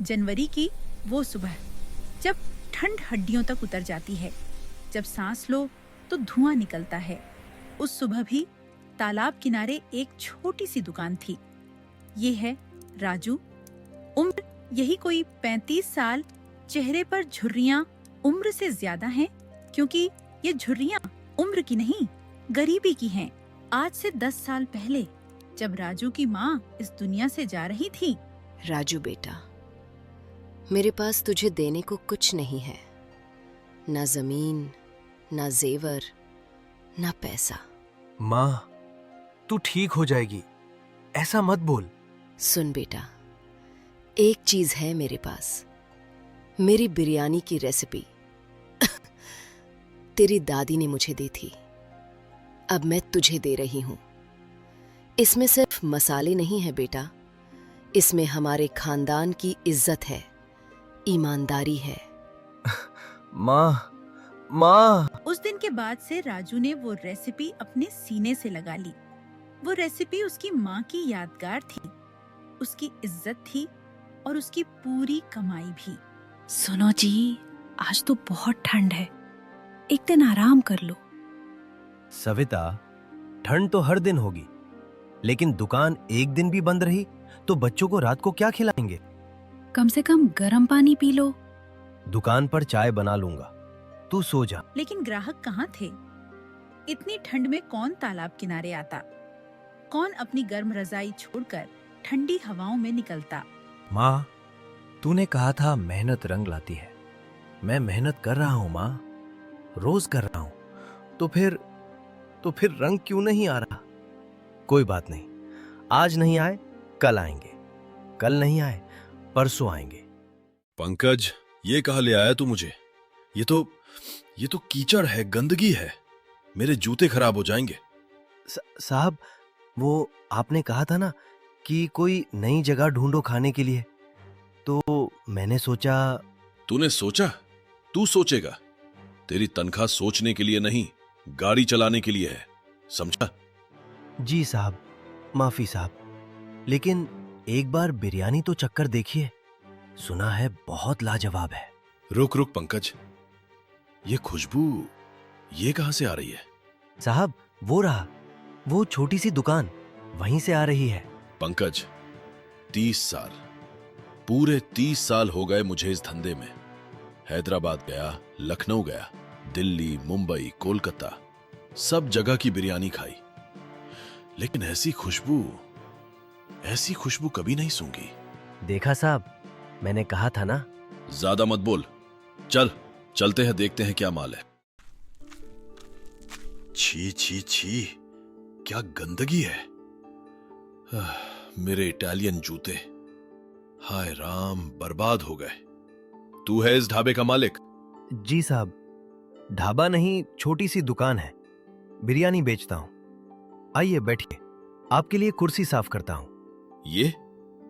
जनवरी की वो सुबह, जब ठंड हड्डियों तक उतर जाती है, जब सांस लो तो धुआं निकलता है। उस सुबह भी तालाब किनारे एक छोटी सी दुकान थी। ये है राजू। उम्र यही कोई 35 साल। चेहरे पर झुर्रियां उम्र से ज्यादा हैं, क्योंकि ये झुर्रियां उम्र की नहीं, गरीबी की हैं। आज से 10 साल पहले, जब राजू की माँ इस दुनिया से जा रही थी। राजू बेटा, मेरे पास तुझे देने को कुछ नहीं है, ना जमीन, ना जेवर, ना पैसा। माँ, तू ठीक हो जाएगी, ऐसा मत बोल। सुन बेटा, एक चीज है मेरे पास, मेरी बिरयानी की रेसिपी। तेरी दादी ने मुझे दी थी, अब मैं तुझे दे रही हूं। इसमें सिर्फ मसाले नहीं है बेटा, इसमें हमारे खानदान की इज्जत है, ईमानदारी है। माँ, माँ। उस दिन के बाद से राजू ने वो रेसिपी अपने सीने से लगा ली। वो रेसिपी उसकी माँ की यादगार थी, उसकी इज्जत थी और उसकी पूरी कमाई भी। सुनो जी, आज तो बहुत ठंड है, एक दिन आराम कर लो। सविता, ठंड तो हर दिन होगी, लेकिन दुकान एक दिन भी बंद रही तो बच्चों को रात को क्या खिलाएंगे? कम से कम गर्म पानी पी लो। दुकान पर चाय बना लूंगा, तू सो जा। लेकिन ग्राहक कहाँ थे? इतनी ठंड में कौन तालाब किनारे आता? कौन अपनी गर्म रजाई छोड़कर ठंडी हवाओं में निकलता? माँ, तूने कहा था मेहनत रंग लाती है। मैं मेहनत कर रहा हूँ माँ, रोज कर रहा हूँ। तो फिर रंग क्यों नहीं आ रहा? कोई बात नहीं, आज नहीं आए कल आएंगे, कल नहीं आए परसों आएंगे। पंकज, ये कहाँ ले आया तू मुझे? ये तो कीचड़ है, गंदगी है, मेरे जूते खराब हो जाएंगे। साहब, वो आपने कहा था ना कि कोई नई जगह ढूंढो खाने के लिए, तो मैंने सोचा। तूने सोचा? तू सोचेगा? तेरी तनख्वाह सोचने के लिए नहीं, गाड़ी चलाने के लिए है, समझा? जी साहब, माफी साहब, लेकिन एक बार बिरयानी तो चक्कर देखिए, सुना है बहुत लाजवाब है। रुक रुक पंकज, ये खुशबू ये कहां से आ रही है? साहब, वो रहा, वो छोटी सी दुकान वहीं से आ रही है। पंकज, 30 साल, पूरे 30 साल हो गए मुझे इस धंधे में। हैदराबाद गया, लखनऊ गया, दिल्ली, मुंबई, कोलकाता, सब जगह की बिरयानी खाई, लेकिन ऐसी खुशबू कभी नहीं सूंघी। देखा साहब, मैंने कहा था ना। ज्यादा मत बोल, चलते हैं, देखते हैं क्या माल है। छी छी छी, क्या गंदगी है। मेरे इटालियन जूते, हाय राम, बर्बाद हो गए। तू है इस ढाबे का मालिक? जी साहब, ढाबा नहीं, छोटी सी दुकान है, बिरयानी बेचता हूं। आइए बैठिए, आपके लिए कुर्सी साफ करता हूं। ये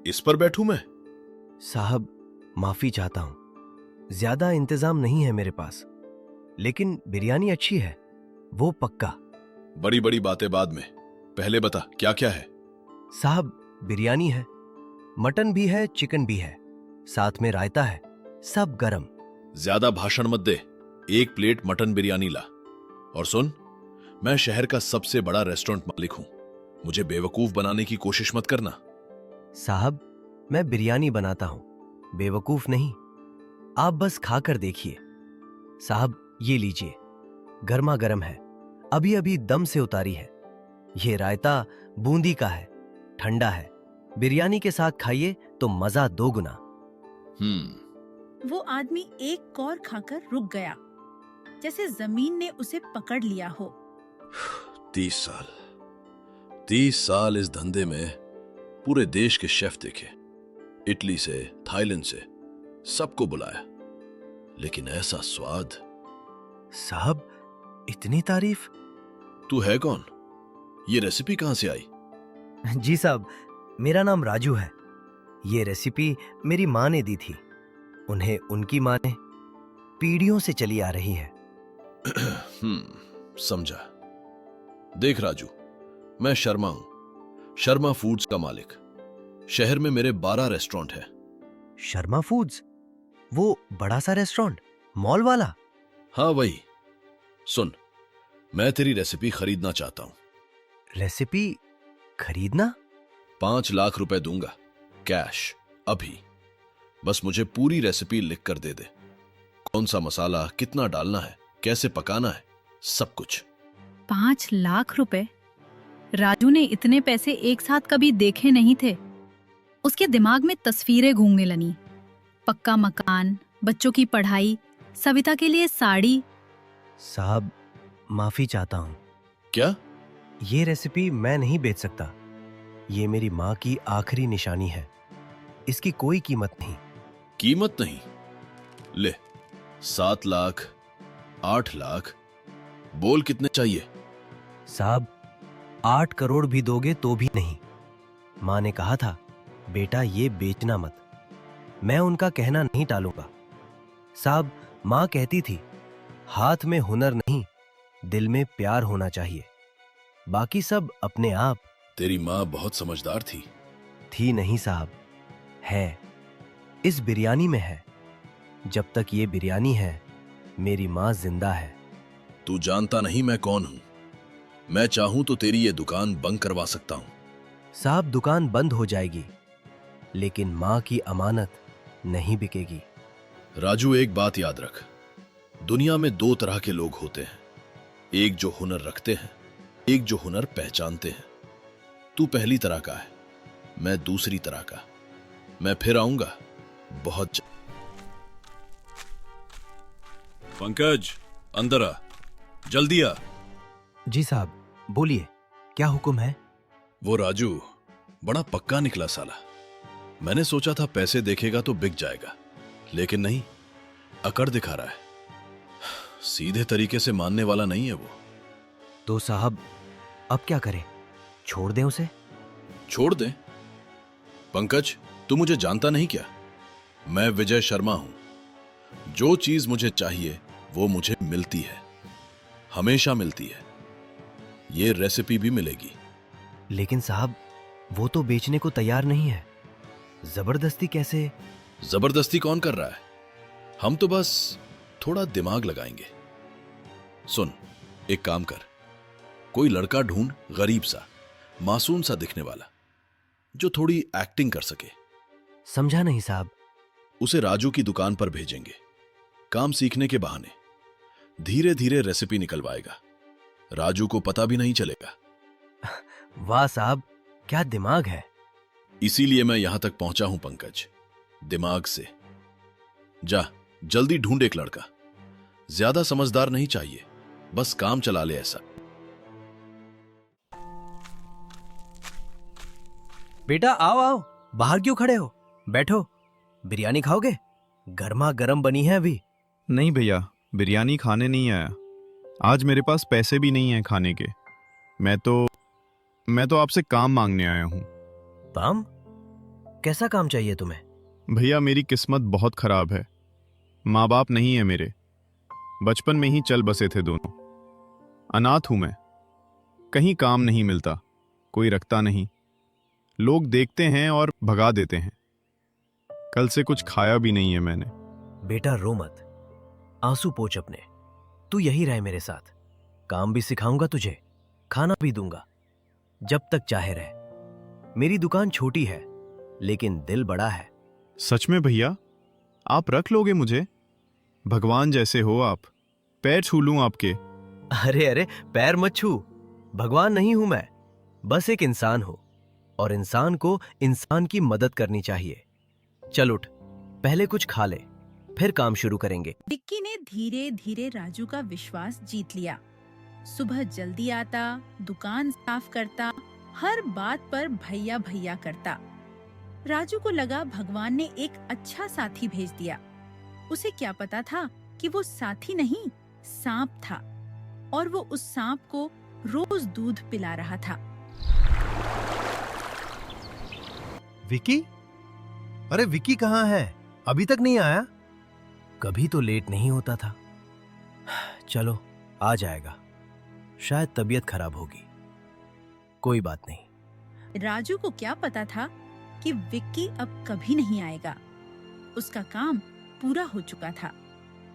इस पर बैठूं मैं? साहब, माफी चाहता हूं, ज्यादा इंतजाम नहीं है मेरे पास, लेकिन बिरयानी अच्छी है, वो पक्का। बड़ी बड़ी बातें बाद में, पहले बता क्या क्या है। साहब, बिरयानी है, मटन भी है, चिकन भी है, साथ में रायता है, सब गरम। ज्यादा भाषण मत दे, एक प्लेट मटन बिरयानी ला। और सुन, मैं शहर का सबसे बड़ा रेस्टोरेंट मालिक हूं, मुझे बेवकूफ बनाने की कोशिश मत करना। साहब, मैं बिरयानी बनाता हूं, बेवकूफ नहीं, आप बस खाकर देखिए। साहब, ये लीजिए, गर्मा गर्म है, अभी अभी दम से उतारी है। ये रायता बूंदी का है, ठंडा है, बिरयानी के साथ खाइए तो मजा दोगुना। वो आदमी एक कौर खाकर रुक गया, जैसे जमीन ने उसे पकड़ लिया हो। 30 साल इस धंधे में पूरे देश के शेफ देखे, इटली से, थाईलैंड से, सबको बुलाया, लेकिन ऐसा स्वाद। साहब, इतनी तारीफ। तू है कौन? ये रेसिपी कहां से आई? जी साहब, मेरा नाम राजू है। ये रेसिपी मेरी माँ ने दी थी, उन्हें उनकी माँ ने, पीढ़ियों से चली आ रही है। समझा। देख राजू, मैं शर्मा हूं, शर्मा फूड्स का मालिक। शहर में मेरे 12 रेस्टोरेंट हैं। शर्मा फूड्स, वो बड़ा सा रेस्टोरेंट, मॉल वाला? हाँ वही। सुन, मैं तेरी रेसिपी खरीदना चाहता हूं। रेसिपी खरीदना? 5 लाख रुपए दूंगा, कैश, अभी। बस मुझे पूरी रेसिपी लिख कर दे दे। कौन सा मसाला कितना डालना है, कैसे पकाना है, सब कुछ। 5 लाख रुपए? राजू ने इतने पैसे एक साथ कभी देखे नहीं थे। उसके दिमाग में तस्वीरें घूमने लगी। पक्का मकान, बच्चों की पढ़ाई, सविता के लिए साड़ी। साहब, माफी चाहता हूं। क्या? ये रेसिपी मैं नहीं बेच सकता। ये मेरी माँ की आखिरी निशानी है। इसकी कोई कीमत नहीं। कीमत नहीं? ले, 7 लाख, 8 लाख, बोल कितने चाहिए? साहब, 8 करोड़ भी दोगे तो भी नहीं। माँ ने कहा था, बेटा ये बेचना मत। मैं उनका कहना नहीं टालूंगा। साहब, माँ कहती थी, हाथ में हुनर नहीं, दिल में प्यार होना चाहिए। बाकी सब अपने आप। तेरी माँ बहुत समझदार थी। थी नहीं साहब, है। इस बिरयानी में है। जब तक ये बिरयानी है, मेरी माँ जिंदा है। तू जानता नहीं मैं कौन हूं। मैं चाहूं तो तेरी ये दुकान बंद करवा सकता हूं। साहब, दुकान बंद हो जाएगी, लेकिन माँ की अमानत नहीं बिकेगी। राजू, एक बात याद रख, दुनिया में 2 तरह के लोग होते हैं। एक जो हुनर रखते हैं, एक जो हुनर पहचानते हैं। तू पहली तरह का है, मैं दूसरी तरह का। मैं फिर आऊंगा बहुत पंकज, अंदर आ, जल्दी आ। जी साहब, बोलिए, क्या हुक्म है? वो राजू बड़ा पक्का निकला साला। मैंने सोचा था पैसे देखेगा तो बिक जाएगा, लेकिन नहीं, अकड़ दिखा रहा है। सीधे तरीके से मानने वाला नहीं है वो। तो साहब, अब क्या करें? छोड़ दें उसे? छोड़ दें? पंकज, तू मुझे जानता नहीं क्या? मैं विजय शर्मा हूं। जो चीज मुझे चाहिए वो मुझे मिलती है, हमेशा मिलती है। ये रेसिपी भी मिलेगी। लेकिन साहब, वो तो बेचने को तैयार नहीं है। जबरदस्ती कैसे? जबरदस्ती कौन कर रहा है? हम तो बस थोड़ा दिमाग लगाएंगे। सुन, एक काम कर, कोई लड़का ढूंढ, गरीब सा, मासूम सा दिखने वाला, जो थोड़ी एक्टिंग कर सके। समझा नहीं साहब। उसे राजू की दुकान पर भेजेंगे, काम सीखने के बहाने। धीरे धीरे रेसिपी निकलवाएगा, राजू को पता भी नहीं चलेगा। वाह साहब, क्या दिमाग है। इसीलिए मैं यहां तक पहुंचा हूं पंकज, दिमाग से। जा, जल्दी ढूंढ एक लड़का। ज्यादा समझदार नहीं चाहिए, बस काम चला ले ऐसा। बेटा आओ आओ, बाहर क्यों खड़े हो? बैठो, बिरयानी खाओगे? गर्मा गर्म बनी है अभी। नहीं भैया, बिरयानी खाने नहीं आया। आज मेरे पास पैसे भी नहीं हैं खाने के। मैं तो आपसे काम मांगने आया हूँ। काम? कैसा काम चाहिए तुम्हें? भैया, मेरी किस्मत बहुत खराब है। माँ बाप नहीं है मेरे। बचपन में ही चल बसे थे दोनों। अनाथ हूं मैं। कहीं काम नहीं मिलता, कोई रखता नहीं। लोग देखते हैं और भगा देते हैं। कल से कुछ खाया भी नहीं है मैंने। बेटा रो मत, आंसू पोंछ अपने। तू यही रहे मेरे साथ। काम भी सिखाऊंगा तुझे, खाना भी दूंगा, जब तक चाहे रहे। मेरी दुकान छोटी है, लेकिन दिल बड़ा है। सच में भैया? आप रख लोगे मुझे? भगवान जैसे हो आप। पैर छू लूं आपके। अरे अरे, पैर मत छू। भगवान नहीं हूं मैं, बस एक इंसान हूं, और इंसान को इंसान की मदद करनी चाहिए। चल उठ, पहले कुछ खा ले, फिर काम शुरू करेंगे। विक्की ने धीरे धीरे राजू का विश्वास जीत लिया। सुबह जल्दी आता, दुकान साफ करता, हर बात पर भैया भैया करता। राजू को लगा भगवान ने एक अच्छा साथी भेज दिया। उसे क्या पता था कि वो साथी नहीं, सांप था, और वो उस सांप को रोज दूध पिला रहा था। विकी? अरे विकी कहाँ है? अभी तक नहीं आया? कभी तो लेट नहीं होता था। चलो, आ जाएगा। शायद तबीयत खराब होगी। कोई बात नहीं। राजू को क्या पता था कि विक्की अब कभी नहीं आएगा। उसका काम पूरा हो चुका था।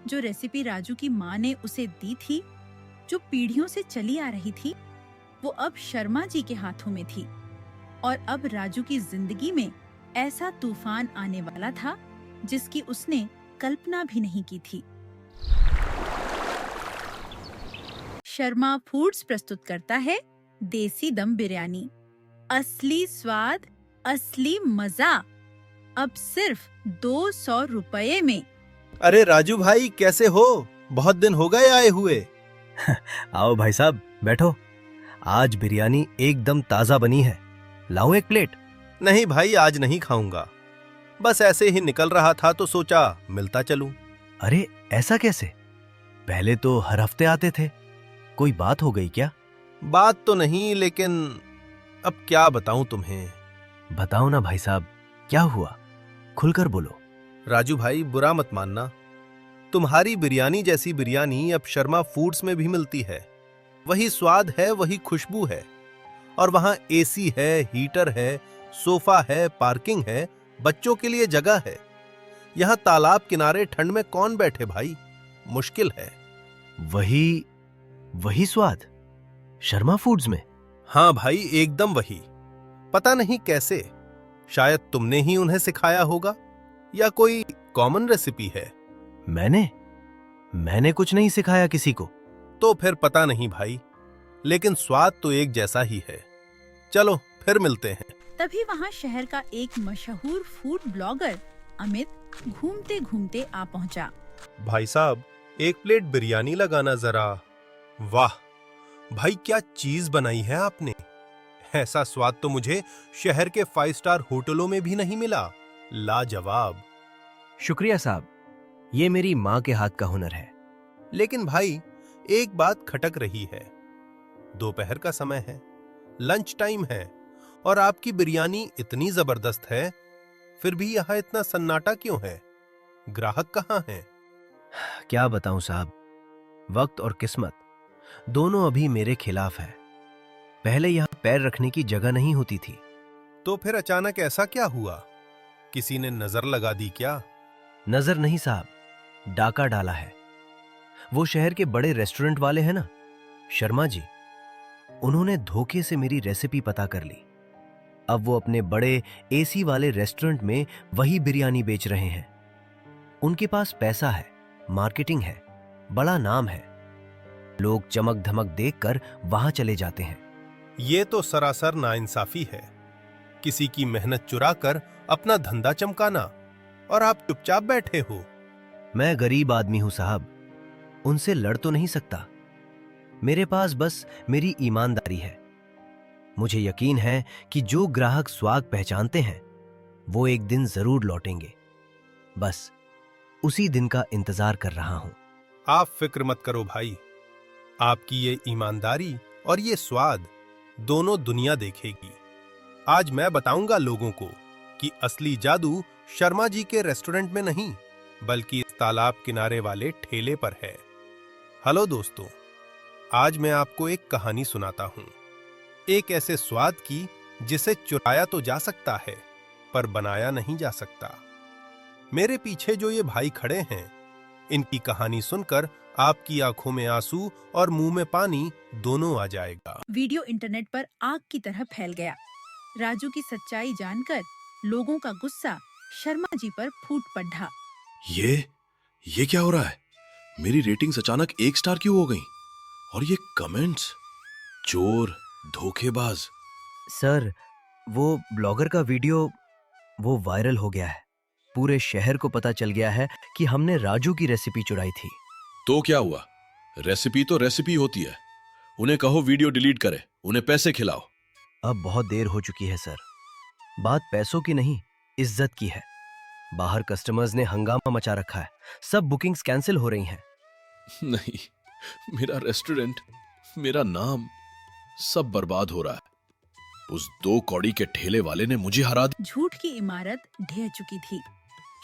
जो रेसिपी राजू की माँ ने उसे दी थी, जो पीढ़ियों से चली आ रही थी, वो अब शर्मा जी के हाथों में थी। और अब राजू की जिंदगी में ऐसा तूफान आने वाला था जिसकी उसने कल्पना भी नहीं की थी। शर्मा फूड्स प्रस्तुत करता है देसी दम बिरयानी। असली स्वाद, असली मजा, अब सिर्फ 200 रुपए में। अरे राजू भाई, कैसे हो? बहुत दिन हो गए आए हुए। आओ भाई साहब, बैठो। आज बिरयानी एकदम ताजा बनी है, लाऊं एक प्लेट? नहीं भाई, आज नहीं खाऊंगा। बस ऐसे ही निकल रहा था तो सोचा मिलता चलूं। अरे ऐसा कैसे? पहले तो हर हफ्ते आते थे। कोई बात हो गई क्या? बात तो नहीं, लेकिन अब क्या बताऊं तुम्हें। बताओ ना भाई साहब, क्या हुआ? खुलकर बोलो। राजू भाई, बुरा मत मानना, तुम्हारी बिरयानी जैसी बिरयानी अब शर्मा फूड्स में भी मिलती है। वही स्वाद है, वही खुशबू है, और वहां एसी है, हीटर है, सोफा है, पार्किंग है, बच्चों के लिए जगह है। यहां तालाब किनारे ठंड में कौन बैठे भाई, मुश्किल है। वही स्वाद शर्मा फूड्स में? हाँ भाई, एकदम वही। पता नहीं कैसे, शायद तुमने ही उन्हें सिखाया होगा, या कोई कॉमन रेसिपी है। मैंने कुछ नहीं सिखाया किसी को। तो फिर पता नहीं भाई, लेकिन स्वाद तो एक जैसा ही है। चलो फिर मिलते हैं। तभी वहाँ शहर का एक मशहूर फूड ब्लॉगर अमित घूमते घूमते आ पहुँचा। भाई साहब, एक प्लेट बिरयानी लगाना जरा। वाह भाई, क्या चीज बनाई है आपने। ऐसा स्वाद तो मुझे शहर के 5 स्टार होटलों में भी नहीं मिला। लाजवाब। शुक्रिया साहब, ये मेरी माँ के हाथ का हुनर है। लेकिन भाई, एक बात खटक रही है। दोपहर का समय है, लंच टाइम है, और आपकी बिरयानी इतनी जबरदस्त है, फिर भी यहां इतना सन्नाटा क्यों है? ग्राहक कहाँ हैं? क्या बताऊं साहब, वक्त और किस्मत दोनों अभी मेरे खिलाफ है। पहले यहाँ पैर रखने की जगह नहीं होती थी। तो फिर अचानक ऐसा क्या हुआ? किसी ने नजर लगा दी क्या? नजर नहीं साहब, डाका डाला है। वो शहर के बड़े रेस्टोरेंट वाले हैं ना, शर्मा जी, उन्होंने धोखे से मेरी रेसिपी पता कर ली। अब वो अपने बड़े एसी वाले रेस्टोरेंट में वही बिरयानी बेच रहे हैं। उनके पास पैसा है, मार्केटिंग है, बड़ा नाम है। लोग चमक धमक देखकर वहां चले जाते हैं। ये तो सरासर नाइंसाफी है। किसी की मेहनत चुराकर अपना धंधा चमकाना, और आप चुपचाप बैठे हो। मैं गरीब आदमी हूं साहब, उनसे लड़ तो नहीं सकता। मेरे पास बस मेरी ईमानदारी है। मुझे यकीन है कि जो ग्राहक स्वाद पहचानते हैं वो एक दिन जरूर लौटेंगे। बस उसी दिन का इंतजार कर रहा हूं। आप फिक्र मत करो भाई, आपकी ये ईमानदारी और ये स्वाद दोनों दुनिया देखेगी। आज मैं बताऊंगा लोगों को कि असली जादू शर्मा जी के रेस्टोरेंट में नहीं, बल्कि इस तालाब किनारे वाले ठेले पर है। हेलो दोस्तों, आज मैं आपको एक कहानी सुनाता हूं, एक ऐसे स्वाद की जिसे चुराया तो जा सकता है, पर बनाया नहीं जा सकता। मेरे पीछे जो ये भाई खड़े हैं, इनकी कहानी सुनकर आपकी आंखों में आंसू और मुंह में पानी दोनों आ जाएगा। वीडियो इंटरनेट पर आग की तरह फैल गया। राजू की सच्चाई जानकर लोगों का गुस्सा शर्मा जी पर फूट पड़ा। ये क्या हो रहा है? मेरी रेटिंग्स अचानक 1 स्टार क्यों हो गई? और ये कमेंट्स, चोर, धोखेबाज। सर, वो ब्लॉगर का वीडियो वो वायरल हो गया है। पूरे शहर को पता चल गया है कि हमने राजू की रेसिपी चुराई थी। तो क्या हुआ? रेसिपी तो रेसिपी होती है। उन्हें कहो वीडियो डिलीट करे, उन्हें पैसे खिलाओ। अब बहुत देर हो चुकी है सर। बात पैसों की नहीं, इज्जत की है। बाहर कस्टमर्स ने हंगामा मचा रखा है, सब बुकिंग्स कैंसिल हो रही हैं। नहीं, मेरा रेस्टोरेंट, मेरा नाम, सब बर्बाद हो रहा है। उस 2 कौड़ी के ठेले वाले ने मुझे हरा दिया। झूठ की इमारत ढह चुकी थी।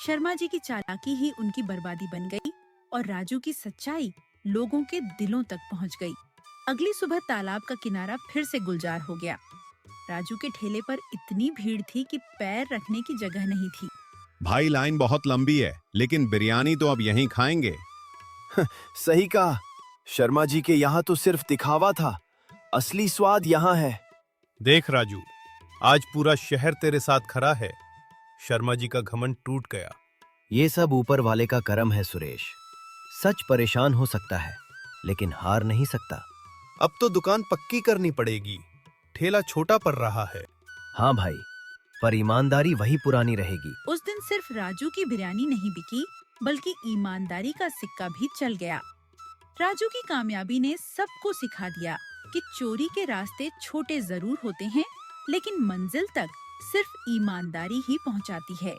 शर्मा जी की चालाकी ही उनकी बर्बादी बन गई और राजू की सच्चाई लोगों के दिलों तक पहुंच गई। अगली सुबह तालाब का किनारा फिर से गुलजार हो गया। राजू के ठेले पर इतनी भीड़ थी कि पैर रखने की जगह नहीं थी। भाई लाइन बहुत लंबी है, लेकिन बिरयानी तो अब यहीं खाएंगे। सही कहा। शर्मा जी के यहाँ तो सिर्फ दिखावा था, असली स्वाद यहाँ है। देख राजू, आज पूरा शहर तेरे साथ खड़ा है। शर्मा जी का घमंड टूट गया। ये सब ऊपर वाले का करम है सुरेश। सच परेशान हो सकता है, लेकिन हार नहीं सकता। अब तो दुकान पक्की करनी पड़ेगी। ठेला छोटा पड़ रहा है। हाँ भाई, पर ईमानदारी वही पुरानी रहेगी। उस दिन सिर्फ राजू की बिरयानी नहीं बिकी, बल्कि ईमानदारी का सिक्का भी चल गया। राजू की कामयाबी ने सबको सिखा दिया कि चोरी के रास्ते छोटे जरूर होते हैं, लेकिन मंजिल तक सिर्फ ईमानदारी ही पहुंचाती है।